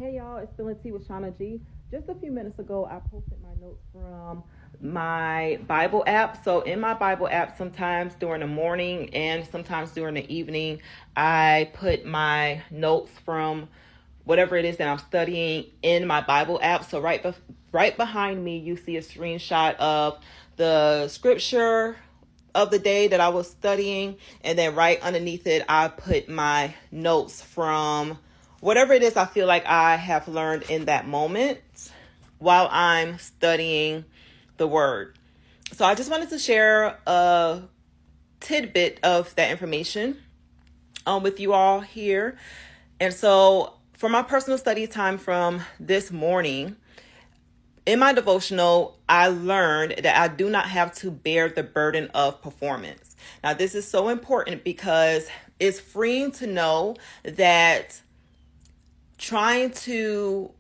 Hey y'all, it's Spilling Tea with Shauna G. Just a few minutes ago, I posted my notes from my Bible app. So in my Bible app, sometimes during the morning and sometimes during the evening, I put my notes from whatever it is that I'm studying in my Bible app. So right behind me, you see a screenshot of the scripture of the day that I was studying, and then right underneath it, I put my notes from whatever it is I feel like I have learned in that moment while I'm studying the word. So I just wanted to share a tidbit of that information with you all here. And so for my personal study time from this morning, in my devotional, I learned that I do not have to bear the burden of performance. Now, this is so important because it's freeing to know that trying to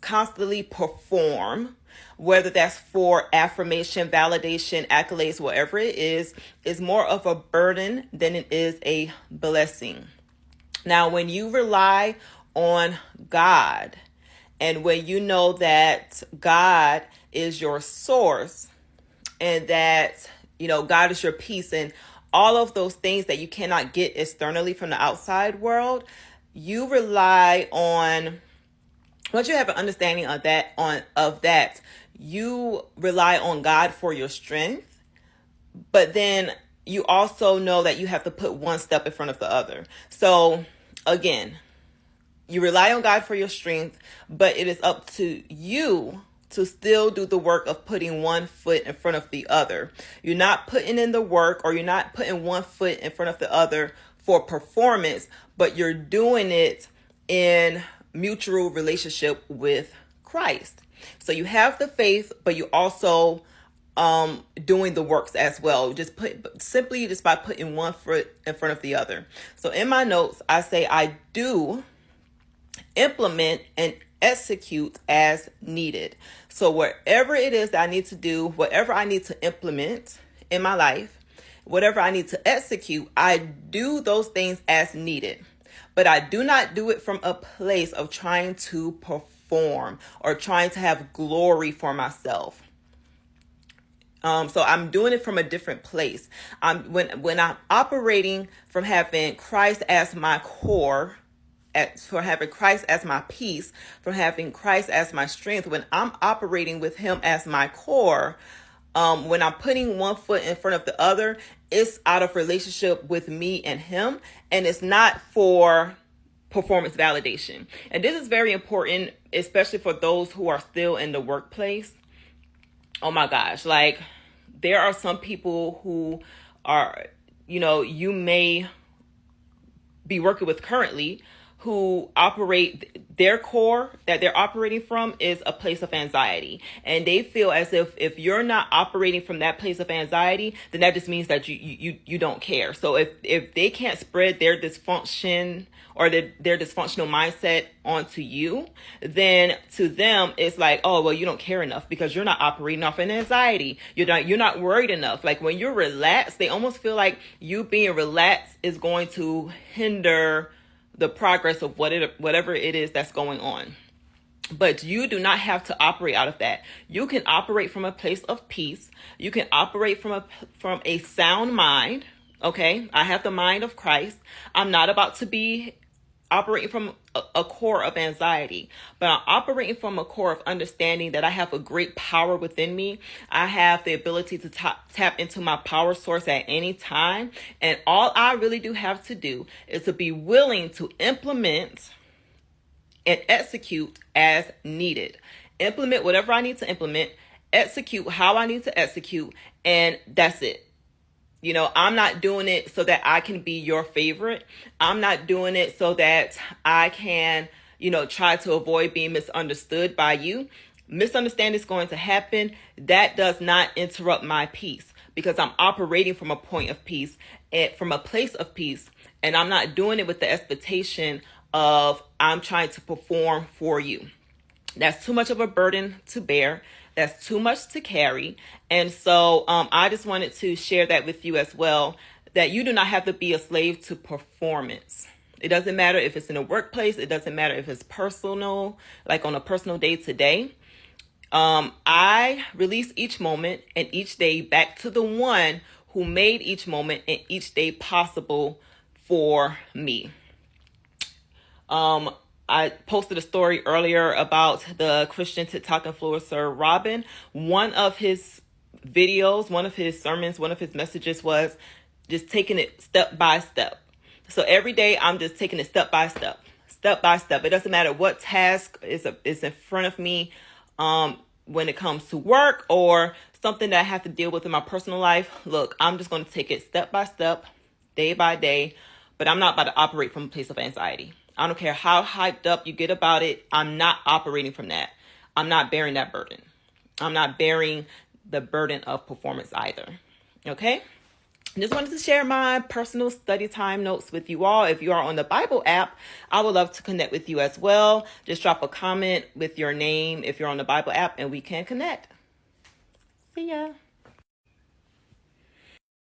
constantly perform, whether that's for affirmation, validation, accolades, whatever it is more of a burden than it is a blessing. Now, when you rely on God, and when you know that God is your source and that, God is your peace and all of those things that you cannot get externally from the outside world, you rely on, once you have an understanding of that, you rely on God for your strength, but then you also know that you have to put one step in front of the other. So again, you rely on God for your strength, but it is up to you to still do the work of putting one foot in front of the other. You're not putting in the work, or you're not putting one foot in front of the other for performance, but you're doing it in mutual relationship with Christ. So you have the faith, but you also doing the works as well. Just by putting one foot in front of the other. So in my notes, I say I do implement and execute as needed. So whatever it is that I need to do, whatever I need to implement in my life, whatever I need to execute, I do those things as needed. But I do not do it from a place of trying to perform or trying to have glory for myself. So I'm doing it from a different place. When I'm operating from having Christ as my core, for having Christ as my peace, from having Christ as my strength, when I'm operating with him as my core, when I'm putting one foot in front of the other, it's out of relationship with me and him, and it's not for performance validation. And this is very important, especially for those who are still in the workplace. Oh my gosh, like there are some people who are, you may be working with currently, who operate, their core that they're operating from is a place of anxiety. And they feel as if you're not operating from that place of anxiety, then that just means that you don't care. So if they can't spread their dysfunction or their dysfunctional mindset onto you, then to them it's like, oh, well, you don't care enough because you're not operating off an anxiety. You're not worried enough. Like when you're relaxed, they almost feel like you being relaxed is going to hinder the progress of whatever it is that's going on. But you do not have to operate out of that. You can operate from a place of peace. You can operate from a sound mind. Okay, I have the mind of Christ. I'm not about to be operating from a core of anxiety, but I'm operating from a core of understanding that I have a great power within me. I have the ability to tap into my power source at any time. And all I really do have to do is to be willing to implement and execute as needed. Implement whatever I need to implement, execute how I need to execute, and that's it. I'm not doing it so that I can be your favorite. I'm not doing it so that I can, try to avoid being misunderstood by you. Misunderstanding is going to happen. That does not interrupt my peace because I'm operating from a point of peace and from a place of peace. And I'm not doing it with the expectation of I'm trying to perform for you. That's too much of a burden to bear. That's too much to carry. And so I just wanted to share that with you as well, that you do not have to be a slave to performance. It doesn't matter if it's in a workplace. It doesn't matter if it's personal, like on a personal day to day. I release each moment and each day back to the one who made each moment and each day possible for me. I posted a story earlier about the Christian TikTok influencer Robin. One of his videos, one of his sermons, one of his messages was just taking it step by step. So every day I'm just taking it step by step, step by step. It doesn't matter what task is in front of me when it comes to work or something that I have to deal with in my personal life. Look, I'm just going to take it step by step, day by day, but I'm not about to operate from a place of anxiety. I don't care how hyped up you get about it. I'm not operating from that. I'm not bearing that burden. I'm not bearing the burden of performance either. Okay? Just wanted to share my personal study time notes with you all. If you are on the Bible app, I would love to connect with you as well. Just drop a comment with your name if you're on the Bible app and we can connect. See ya.